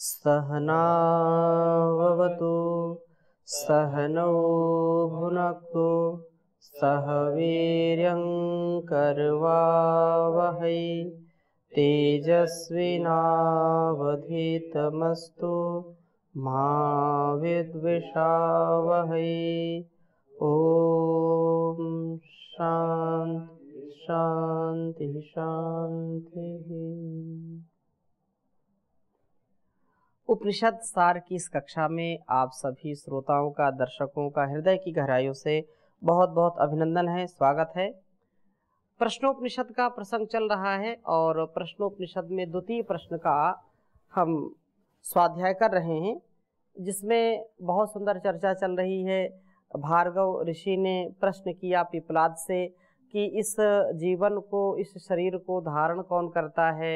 सहनाववतु सहनौ भुनक्तु सह वीर्यं करवावहै तेजस्विनावधीतमस्तु मा विद्विषावहै। ओम शांति शांति शांति। उपनिषद सार की इस कक्षा में आप सभी श्रोताओं का, दर्शकों का हृदय की गहराइयों से बहुत बहुत अभिनंदन है, स्वागत है। प्रश्नोपनिषद का प्रसंग चल रहा है और प्रश्नोपनिषद में द्वितीय प्रश्न का हम स्वाध्याय कर रहे हैं, जिसमें बहुत सुंदर चर्चा चल रही है। भार्गव ऋषि ने प्रश्न किया पिपलाद से कि इस जीवन को, इस शरीर को धारण कौन करता है,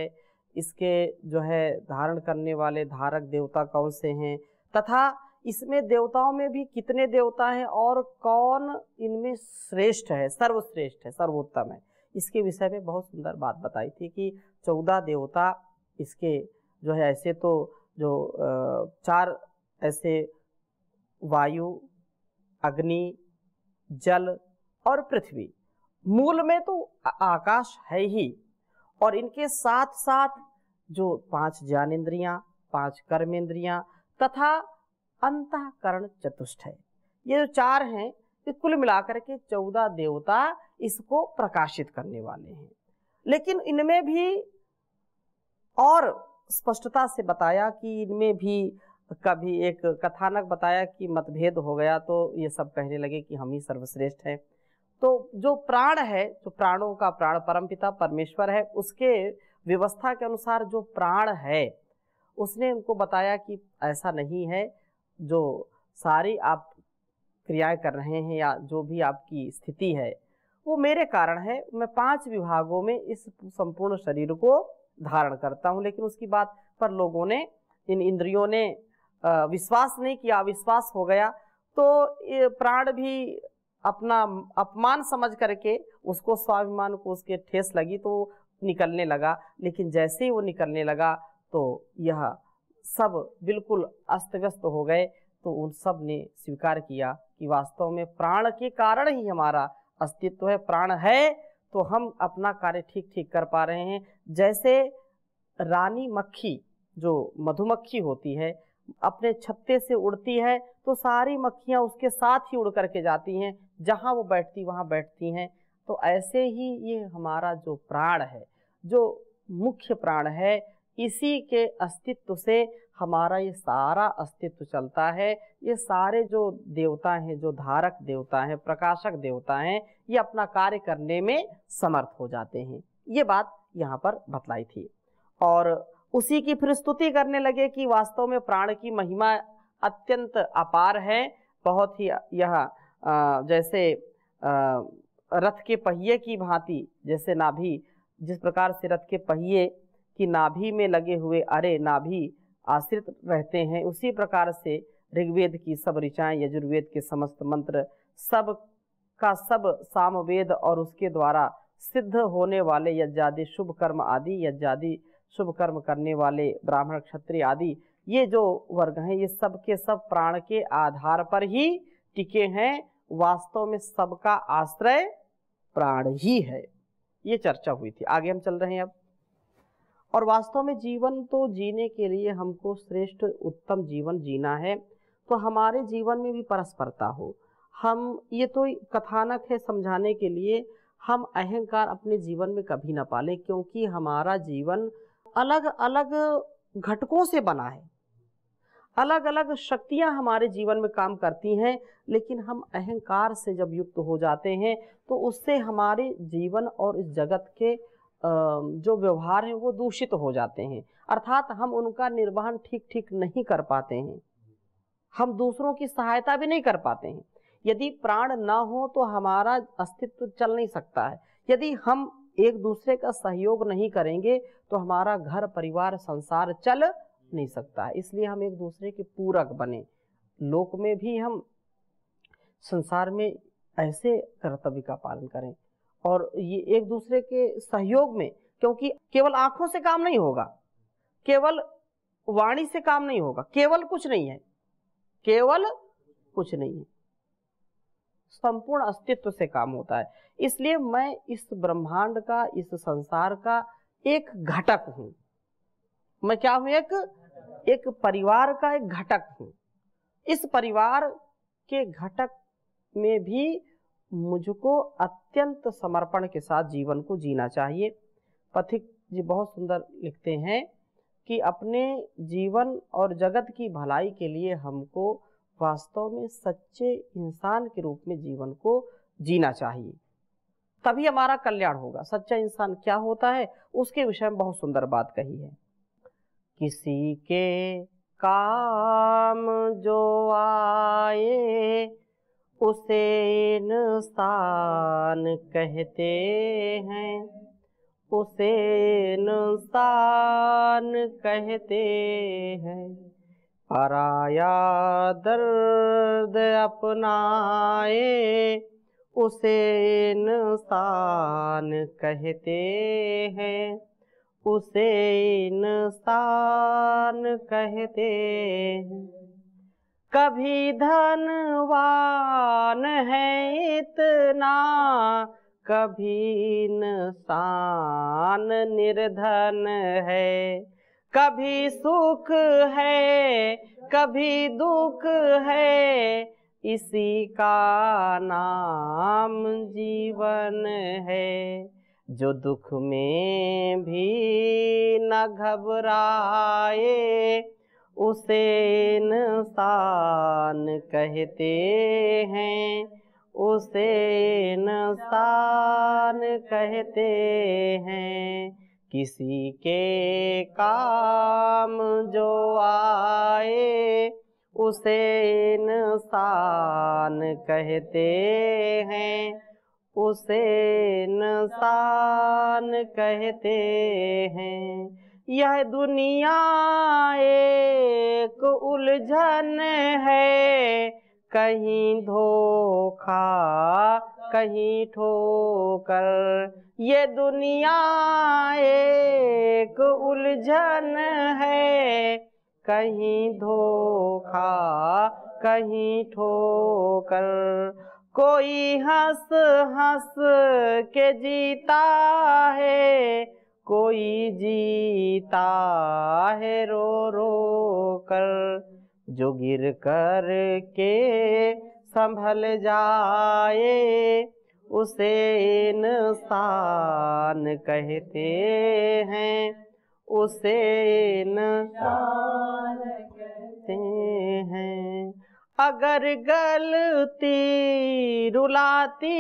इसके जो है धारण करने वाले धारक देवता कौन से हैं, तथा इसमें देवताओं में भी कितने देवता हैं और कौन इनमें श्रेष्ठ है, सर्वश्रेष्ठ है, सर्वोत्तम है। इसके विषय में बहुत सुंदर बात बताई थी कि 14 देवता इसके जो है, ऐसे तो जो 4 ऐसे वायु, अग्नि, जल और पृथ्वी, मूल में तो आकाश है ही, और इनके साथ साथ जो 5 ज्ञानेंद्रियां, 5 कर्मेंद्रियां तथा अंतःकरण चतुष्ट है, ये जो 4 हैं, ये कुल मिलाकर के 14 देवता इसको प्रकाशित करने वाले हैं। लेकिन इनमें भी और स्पष्टता से बताया कि इनमें भी कभी एक कथानक बताया कि मतभेद हो गया तो ये सब कहने लगे कि हम ही सर्वश्रेष्ठ हैं। तो जो प्राण है, जो प्राणों का प्राण परमपिता परमेश्वर है, उसके व्यवस्था के अनुसार जो प्राण है उसने उनको बताया कि ऐसा नहीं है। जो सारी आप क्रियाएं कर रहे हैं या जो भी आपकी स्थिति है वो मेरे कारण है। मैं 5 विभागों में इस संपूर्ण शरीर को धारण करता हूँ। लेकिन उसकी बात पर लोगों ने, इन इंद्रियों ने विश्वास नहीं किया, अविश्वास हो गया। तो ये प्राण भी अपना अपमान समझ करके, उसको स्वाभिमान को उसके ठेस लगी तो निकलने लगा। लेकिन जैसे ही वो निकलने लगा तो यह सब बिल्कुल अस्त व्यस्त हो गए। तो उन सब ने स्वीकार किया कि वास्तव में प्राण के कारण ही हमारा अस्तित्व है। प्राण है तो हम अपना कार्य ठीक ठीक कर पा रहे हैं। जैसे रानी मक्खी, जो मधुमक्खी होती है, अपने छत्ते से उड़ती है तो सारी मक्खियां उसके साथ ही उड़ करके जाती हैं, जहां वो बैठती वहां बैठती हैं। तो ऐसे ही ये हमारा जो प्राण है, जो मुख्य प्राण है, इसी के अस्तित्व से हमारा ये सारा अस्तित्व चलता है। ये सारे जो देवता हैं, जो धारक देवता हैं, प्रकाशक देवता हैं, ये अपना कार्य करने में समर्थ हो जाते हैं। ये बात यहाँ पर बतलाई थी। और उसी की फिर स्तुति करने लगे कि वास्तव में प्राण की महिमा अत्यंत अपार है। बहुत ही यह जैसे रथ के पहिए की भांति, जैसे नाभि, जिस प्रकार से रथ के पहिए की नाभि में लगे हुए अरे नाभि आश्रित रहते हैं, उसी प्रकार से ऋग्वेद की सब ऋचाएं, यजुर्वेद के समस्त मंत्र, सब का सब सामवेद और उसके द्वारा सिद्ध होने वाले यज्ञादि शुभ कर्म आदि, यज्ञादि शुभ कर्म करने वाले ब्राह्मण, क्षत्रिय आदि, ये जो वर्ग हैं, ये सब के सब प्राण के आधार पर ही टिके हैं। वास्तव में सबका आश्रय प्राण ही है। ये चर्चा हुई थी। आगे हम चल रहे हैं अब। और वास्तव में जीवन तो जीने के लिए हमको श्रेष्ठ उत्तम जीवन जीना है, तो हमारे जीवन में भी परस्परता हो। हम, ये तो कथानक है समझाने के लिए, हम अहंकार अपने जीवन में कभी ना पालें, क्योंकि हमारा जीवन अलग अलग घटकों से बना है। अलग अलग शक्तियां हमारे जीवन में काम करती हैं, लेकिन हम अहंकार से जब युक्त हो जाते हैं तो उससे हमारे जीवन और इस जगत के जो व्यवहार हैं वो दूषित हो जाते हैं। अर्थात हम उनका निर्वहन ठीक ठीक नहीं कर पाते हैं, हम दूसरों की सहायता भी नहीं कर पाते हैं। यदि प्राण ना हो तो हमारा अस्तित्व चल नहीं सकता है। यदि हम एक दूसरे का सहयोग नहीं करेंगे तो हमारा घर, परिवार, संसार चल नहीं सकता है। इसलिए हम एक दूसरे के पूरक बने। लोक में भी हम संसार में ऐसे कर्तव्य का पालन करें और ये एक दूसरे के सहयोग में, क्योंकि केवल आंखों से काम नहीं होगा, केवल वाणी से काम नहीं होगा, केवल कुछ नहीं है, केवल कुछ नहीं है, संपूर्ण अस्तित्व से काम होता है। इसलिए मैं इस ब्रह्मांड का, इस संसार का एक घटक हूं। मैं क्या हूं? एक परिवार का एक घटक हूं। इस परिवार के घटक में भी मुझको अत्यंत समर्पण के साथ जीवन को जीना चाहिए। पथिक जी बहुत सुंदर लिखते हैं कि अपने जीवन और जगत की भलाई के लिए हमको वास्तव में सच्चे इंसान के रूप में जीवन को जीना चाहिए, तभी हमारा कल्याण होगा। सच्चा इंसान क्या होता है, उसके विषय में बहुत सुंदर बात कही है। किसी के काम जो आए उसे इंसान कहते हैं, उसे इंसान कहते हैं। पराया दर्द अपनाए उसे इंसान कहते हैं, उसे इंसान कहते हैं। कभी धनवान है इतना, कभी इंसान निर्धन है। कभी सुख है, कभी दुख है, इसी का नाम जीवन है। जो दुख में भी न घबराए उसे इंसान कहते हैं, उसे इंसान कहते हैं। किसी के काम जो आए उसे इंसान कहते हैं, उसे इंसान कहते हैं। यह दुनिया एक उलझन है, कहीं धोखा कहीं ठोकर। ये दुनिया एक उलझन है, कहीं धोखा कहीं ठोकर। कोई हंस हंस के जीता है, कोई जीता है रो रो कर। जो गिर कर के संभल जाए उसे इंसान कहते हैं, उसे इंसान कहते हैं। अगर गलती रुलाती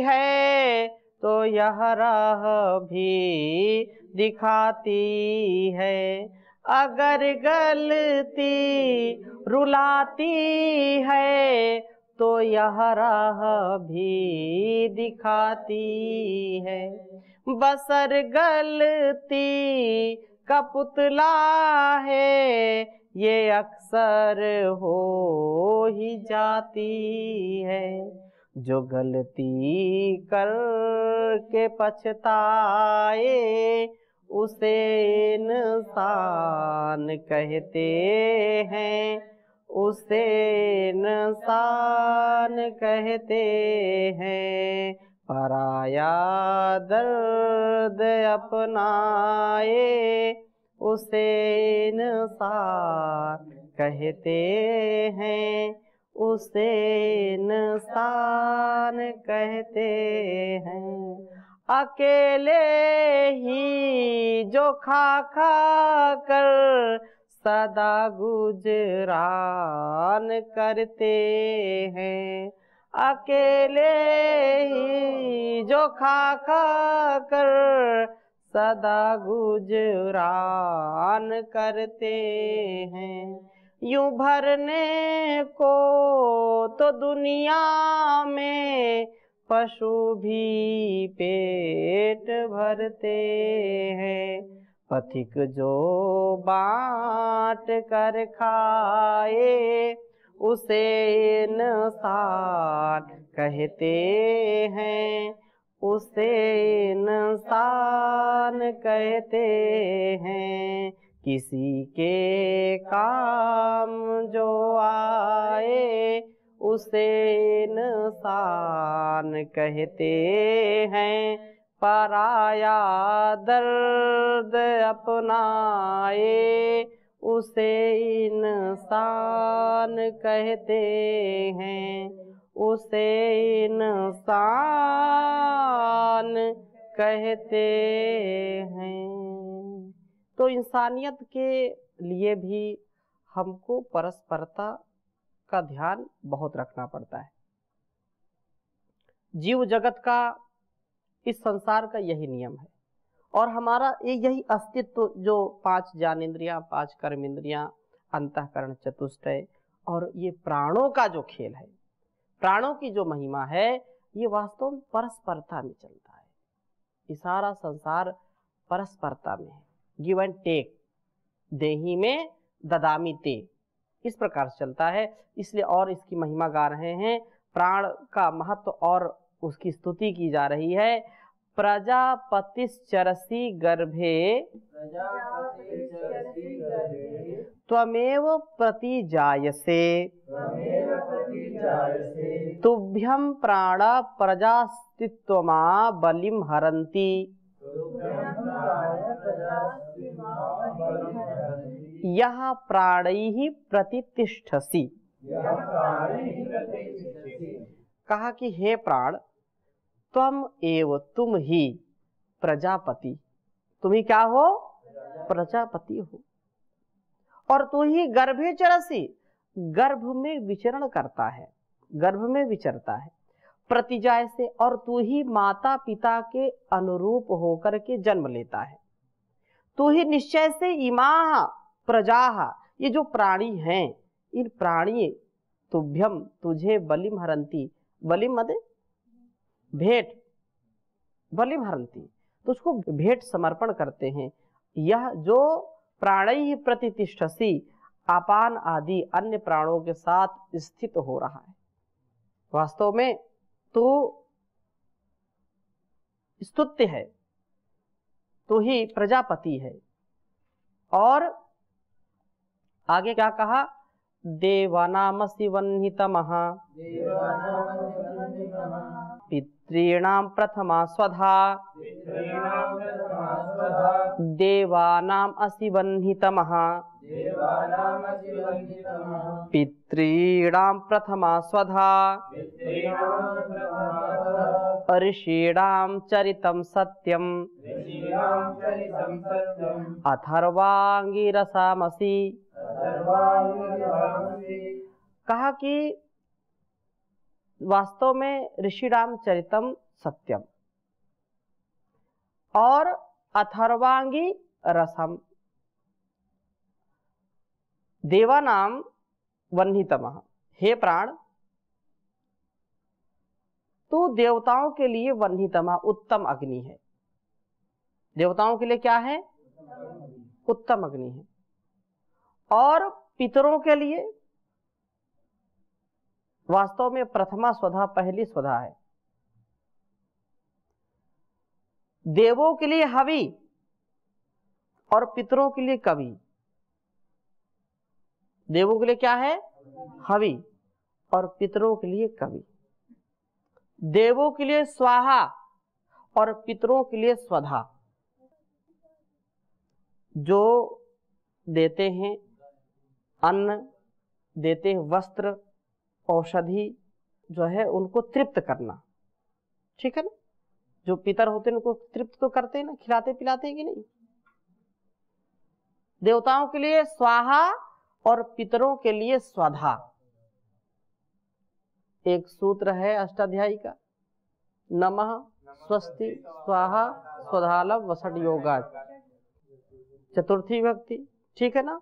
है तो यह राह भी दिखाती है। अगर गलती रुलाती है तो यह राह भी दिखाती है। बसर गलती का पुतला है, ये अक्सर हो ही जाती है। जो गलती करके पछताए उसे इंसान कहते हैं, उसे इंसान कहते हैं। पराया दर्द अपनाए उसे इंसान कहते हैं, उसे इंसान कहते हैं। अकेले ही जो खा खा कर सदा गुजरान करते हैं। अकेले ही जो खा खा कर सदा गुजरान करते हैं। यूं भरने को तो दुनिया में पशु भी पेट भरते हैं। पथिक जो बांट कर खाए उसे इंसान कहते हैं, उसे इंसान कहते हैं। किसी के काम जो आए उसे इंसान कहते हैं, पराया दर्द अपनाए उसे इंसान कहते हैं, उसे इंसान कहते हैं। तो इंसानियत के लिए भी हमको परस्परता का ध्यान बहुत रखना पड़ता है। जीव जगत का, इस संसार का यही नियम है और हमारा यही अस्तित्व, जो 5 ज्ञानेंद्रियां, 5 कर्मेंद्रियां, अंतःकरण, चतुष्टय और ये प्राणों का जो खेल है, प्राणों की जो महिमा है, ये वास्तव में परस्परता में चलता है। ये सारा संसार परस्परता में है, गिव एंड टेक, देही में ददामी ते, इस प्रकार से चलता है। इसलिए और इसकी महिमा गा रहे हैं, प्राण का महत्व और उसकी स्तुति की जा रही है। प्रजापतिश्चरसि गर्भे त्वमेव प्रतिजायसे, तुभ्यं प्राण प्रजास्तित्वमा बलिं हरन्ति, यह प्राणैः प्रतितिष्ठसि। कहा कि हे प्राण, त्वम एव, तुम ही, प्रजापति, तुम ही क्या हो? प्रजापति हो। और तू ही गर्भे चरसी, गर्भ में विचरण करता है, गर्भ में विचरता है। प्रतिजाय से, और तू ही माता पिता के अनुरूप होकर के जन्म लेता है। तू ही निश्चय से इमाह प्रजाह, ये जो प्राणी हैं, इन प्राणी तुभ्यम, तुझे बलिम हरंती, बलिम मदे भेंट, बलिम हरंती, तो उसको भेंट समर्पण करते हैं। यह जो प्राणी प्रतितिष्ठसी, अपान आदि अन्य प्राणों के साथ स्थित हो रहा है। वास्तव में तू स्तुत्य है, तू ही प्रजापति है। और आगे क्या कहा? देवानामसि वह्नितमः, पितॄणां प्रथमा स्वधा, देवानाम् असि वह्नितमः, पितॄणां प्रथमा स्वधा, ऋषीणां चरितं सत्यम्, अथर्वांगिरसामसि। कहा कि वास्तव में ऋषिराम चरितम सत्यम और अथर्वांगी रसम, देवानाम वह्नितमः, हे प्राण, तू देवताओं के लिए वह्नितमः, उत्तम अग्नि है। देवताओं के लिए क्या है? उत्तम अग्नि है। और पितरों के लिए वास्तव में प्रथमा स्वधा, पहली स्वधा है। देवों के लिए हवि और पितरों के लिए कवि। देवों के लिए क्या है? हवि, और पितरों के लिए कवि। देवों के लिए स्वाहा और पितरों के लिए स्वधा। जो देते हैं अन्न, देते हैं वस्त्र, औषधि, जो है उनको तृप्त करना, ठीक है ना। जो पितर होते हैं उनको तृप्त तो करते हैं ना, खिलाते पिलाते हैं कि नहीं। देवताओं के लिए स्वाहा और पितरों के लिए स्वधा। एक सूत्र है अष्टाध्यायी का, नमः स्वस्ति स्वाहा स्वधालम वसट योगा, चतुर्थी विभक्ति, ठीक है ना।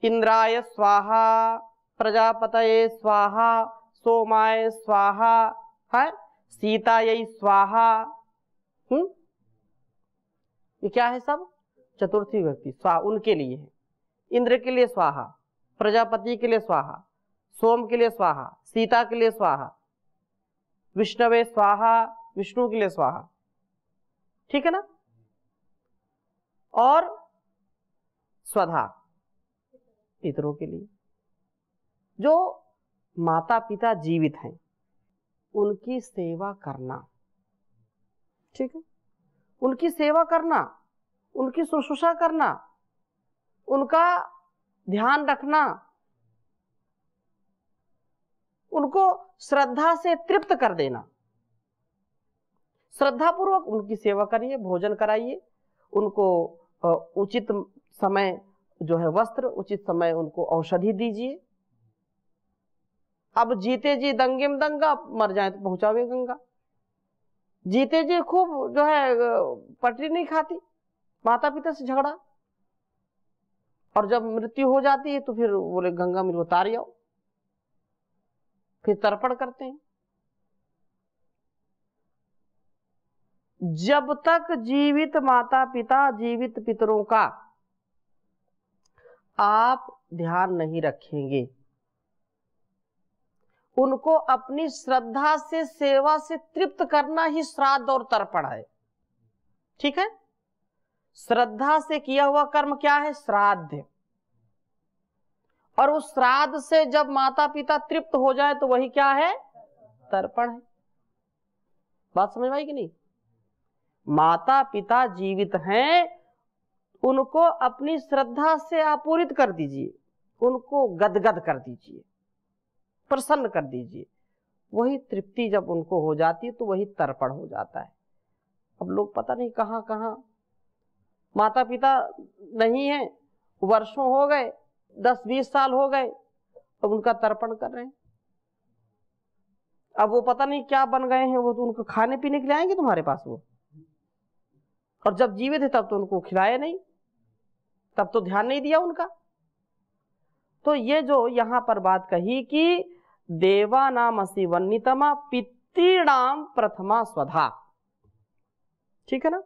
इंद्राय स्वाहा, प्रजापतये स्वाहा, सोमाय स्वाहा, है सीतायै स्वाहा। ये क्या है? सब चतुर्थी विभक्ति, स्वाहा उनके लिए है। इंद्र के लिए स्वाहा, प्रजापति के लिए स्वाहा, सोम के लिए स्वाहा, सीता के लिए स्वाहा, विष्णवे स्वाहा, विष्णु के लिए स्वाहा, ठीक है ना। और स्वधा पितरों के लिए। जो माता पिता जीवित हैं उनकी सेवा करना, ठीक है, उनकी सेवा करना, उनकी शुश्रूषा करना, उनका ध्यान रखना, उनको श्रद्धा से तृप्त कर देना। श्रद्धा पूर्वक उनकी सेवा करिए, भोजन कराइए, उनको उचित समय जो है वस्त्र, उचित समय उनको औषधि दीजिए। अब जीते जी दंगे में दंगा, मर जाए तो पहुंचावे गंगा। जीते जी खूब जो है पटरी नहीं खाती, माता पिता से झगड़ा, और जब मृत्यु हो जाती है तो फिर बोले गंगा में उतार आओ, फिर तर्पण करते हैं। जब तक जीवित माता पिता, जीवित पितरों का आप ध्यान नहीं रखेंगे, उनको अपनी श्रद्धा से, सेवा से तृप्त करना ही श्राद्ध और तर्पण है, ठीक है। श्रद्धा से किया हुआ कर्म क्या है? श्राद्ध। और उस श्राद्ध से जब माता पिता तृप्त हो जाए तो वही क्या है? तर्पण है। बात समझ में आई कि नहीं? माता पिता जीवित हैं, उनको अपनी श्रद्धा से आपूरित कर दीजिए, उनको गदगद कर दीजिए, प्रसन्न कर दीजिए। वही तृप्ति जब उनको हो जाती है तो वही तर्पण हो जाता है। अब लोग पता नहीं कहां कहां, माता पिता नहीं है, वर्षों हो गए, 10-20 साल हो गए, अब उनका तर्पण कर रहे हैं। अब वो पता नहीं क्या बन गए हैं, वो तो उनको खाने पीने के लिए आएंगे तुम्हारे पास वो, और जब जीवित है तब तो उनको खिलाया नहीं, तब तो ध्यान नहीं दिया उनका। तो ये जो यहां पर बात कही कि देवानामसि वन्नितमा पितॄणाम प्रथमा स्वधा, ठीक है ना,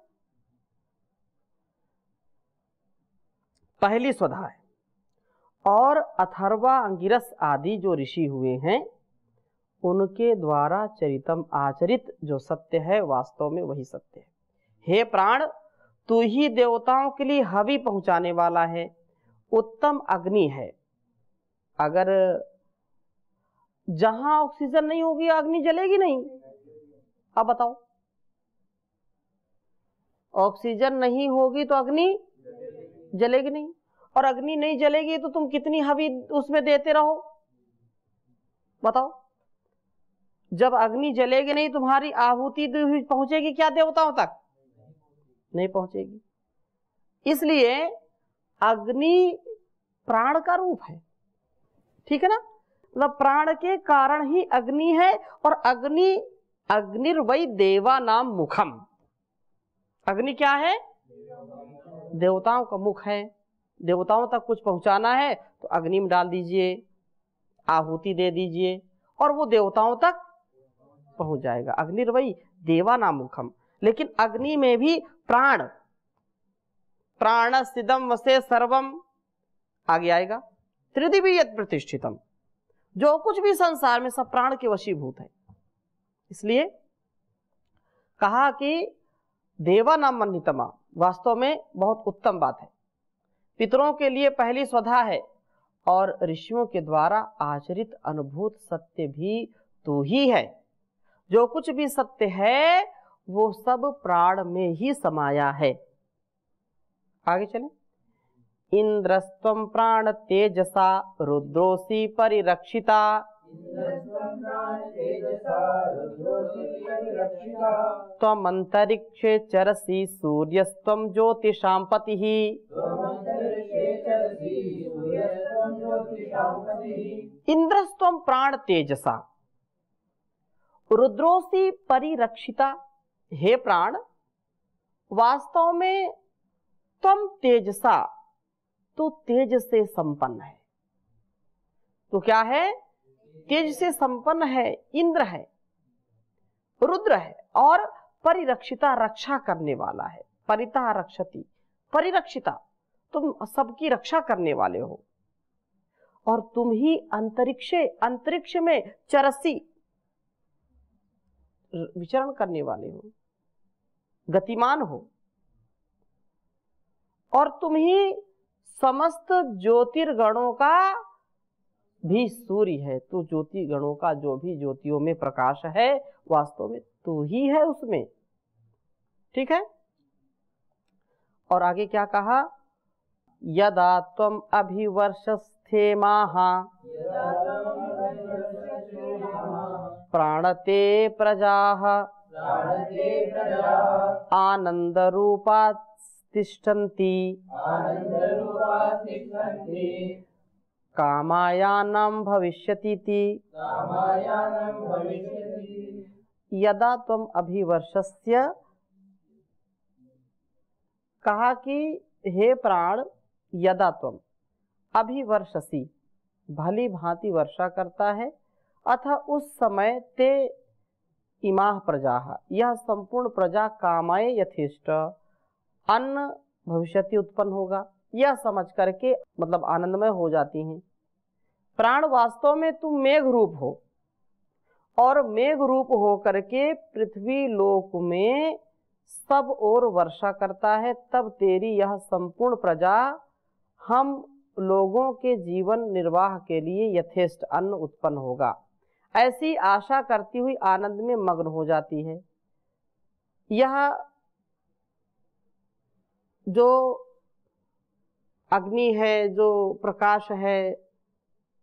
पहली स्वधा है। और अथर्वा, अंगिरस आदि जो ऋषि हुए हैं उनके द्वारा चरितम आचरित जो सत्य है वास्तव में वही सत्य है। हे प्राण, तू ही देवताओं के लिए हवि पहुंचाने वाला है, उत्तम अग्नि है। अगर जहां ऑक्सीजन नहीं होगी अग्नि जलेगी नहीं। अब बताओ, ऑक्सीजन नहीं होगी तो अग्नि जलेगी नहीं, और अग्नि नहीं जलेगी तो तुम कितनी हवि उसमें देते रहो, बताओ। जब अग्नि जलेगी नहीं, तुम्हारी आहुति पहुंचेगी क्या देवताओं तक? नहीं पहुंचेगी। इसलिए अग्नि प्राण का रूप है, ठीक है ना, मतलब प्राण के कारण ही अग्नि है। और अग्नि, अग्निर्वै देवा नाम मुखम, अग्नि क्या है? देवताओं का मुख है। देवताओं तक कुछ पहुंचाना है तो अग्नि में डाल दीजिए, आहुति दे दीजिए, और वो देवताओं तक पहुंच जाएगा। अग्निर्वै देवा नाम मुखम। लेकिन अग्नि में भी प्राण, प्राणस्थितम वसे सर्वम आगे आएगा, त्रिदिवी यत् प्रतिष्ठितम, जो कुछ भी संसार में सब प्राण के वशीभूत है। इसलिए कहा कि देवा नाम वन्नितमा वास्तव में बहुत उत्तम बात है, पितरों के लिए पहली स्वधा है, और ऋषियों के द्वारा आचरित अनुभूत सत्य भी तू ही है। जो कुछ भी सत्य है वो सब प्राण में ही समाया है। आगे चलें। इंद्रस्त्वं प्राण तेजसा रुद्रोसी परिरक्षिता, त्वम् अंतरिक्षे चरसि सूर्यस्त्वं ज्योतिषां पतिः। इंद्रस्त्वं प्राण तेजसा रुद्रोसी परिरक्षिता, हे प्राण वास्तव में तुम तेजसा, तो तेज से संपन्न है। तो क्या है? तेज से संपन्न है, इंद्र है, रुद्र है, और परिरक्षिता रक्षा करने वाला है। परिता रक्षति, परिरक्षिता तुम सबकी रक्षा करने वाले हो। और तुम ही अंतरिक्षे, अंतरिक्ष में चरसी विचरण करने वाले हो, गतिमान हो। और तुम ही समस्त ज्योतिर्गणों का भी सूर्य है। तू ज्योतिर्गणों का जो भी ज्योतियों में प्रकाश है वास्तव में तू ही है उसमें। ठीक है। और आगे क्या कहा? यदा त्वम अभिवर्षस्थेमाः प्राणते प्रजाः आनंदरूपा तिष्ठन्ति कामायानां भविष्यतीति। यदा त्वम अभिवर्षस्य, कहा कि हे प्राण, यदा तुम अभिवर्षसी, भली भांति वर्षा करता है, अथ उस समय ते इमाह प्रजा, यह संपूर्ण प्रजा कामाय यथेष्ट, अन्न भविष्यति उत्पन्न होगा, यह समझ करके मतलब आनंदमय हो जाती हैं। प्राण वास्तव में तुम मेघ रूप हो और मेघ रूप हो करके पृथ्वी लोक में सब ओर वर्षा करता है, तब तेरी यह संपूर्ण प्रजा हम लोगों के जीवन निर्वाह के लिए यथेष्ट अन्न उत्पन्न होगा, ऐसी आशा करती हुई आनंद में मग्न हो जाती है। यह जो अग्नि है, जो प्रकाश है,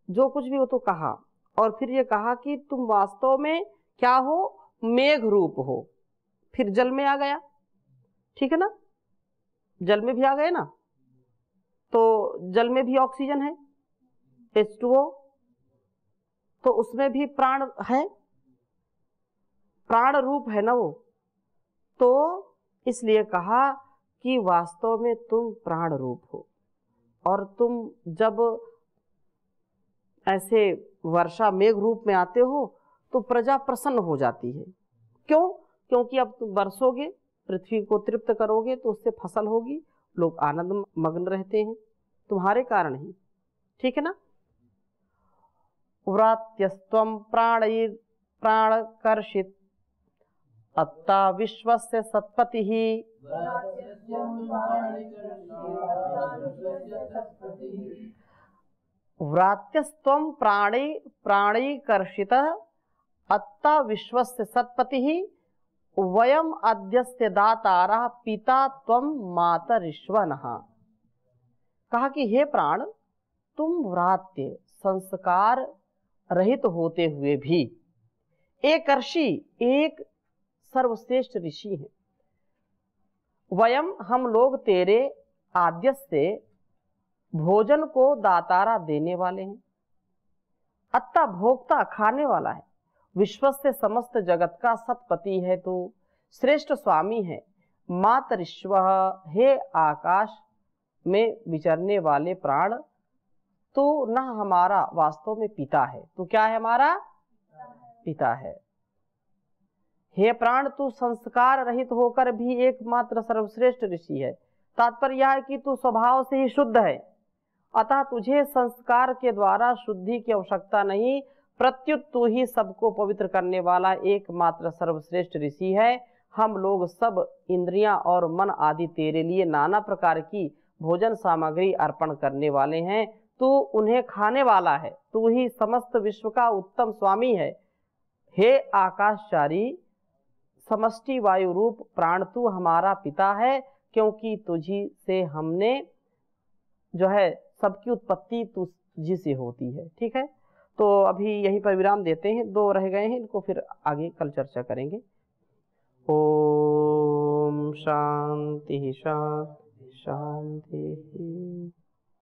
जो कुछ भी वो तो कहा, और फिर ये कहा कि तुम वास्तव में क्या हो? मेघ रूप हो। फिर जल में आ गया, ठीक है ना, जल में भी आ गए ना, तो जल में भी ऑक्सीजन है H2O, तो उसमें भी प्राण है, प्राण रूप है ना वो, तो इसलिए कहा कि वास्तव में तुम प्राण रूप हो। और तुम जब ऐसे वर्षा मेघ रूप में आते हो तो प्रजा प्रसन्न हो जाती है। क्यों? क्योंकि अब तुम बरसोगे, पृथ्वी को तृप्त करोगे, तो उससे फसल होगी, लोग आनंद मग्न रहते हैं तुम्हारे कारण ही। ठीक है ना। व्रात्यस्त्वं प्राणकर्षित अत्ता विश्वस्य सत्पतिः व्रात्यस्त्वं प्राणीकर्षितः अत्ता विश्वस्य सत्पतिः वयम अद्यस्य दातारः पिता त्वं मातरिश्वनः। कहा कि हे प्राण, तुम व्रात्य संस्कार रहित होते हुए भी एक ऋषि, एक सर्वश्रेष्ठ ऋषि है। वयम, हम लोग तेरे आद्य से भोजन को दातारा देने वाले हैं, अत्ता भोक्ता खाने वाला है, विश्व से समस्त जगत का सतपति है, तो श्रेष्ठ स्वामी है। मातरिश्व, हे आकाश में विचरने वाले प्राण, तो न हमारा वास्तव में पिता है, तो क्या है? हमारा पिता है। हे प्राण, तू संस्कार रहित होकर भी एकमात्र सर्वश्रेष्ठ ऋषि है। तात्पर्य यह है कि तू स्वभाव से ही शुद्ध है, अतः तुझे संस्कार के द्वारा शुद्धि की आवश्यकता नहीं, प्रत्युत तू ही सबको पवित्र करने वाला एकमात्र सर्वश्रेष्ठ ऋषि है। हम लोग सब इंद्रियां और मन आदि तेरे लिए नाना प्रकार की भोजन सामग्री अर्पण करने वाले हैं, तू उन्हें खाने वाला है, तू ही समस्त विश्व का उत्तम स्वामी है। हे आकाशचारी समष्टि वायु रूप प्राण, तू हमारा पिता है, क्योंकि तुझी से हमने जो है सबकी उत्पत्ति तुझी से होती है। ठीक है, तो अभी यहीं पर विराम देते हैं, 2 रह गए हैं, इनको फिर आगे कल चर्चा करेंगे। ओम शांति शांति शांति।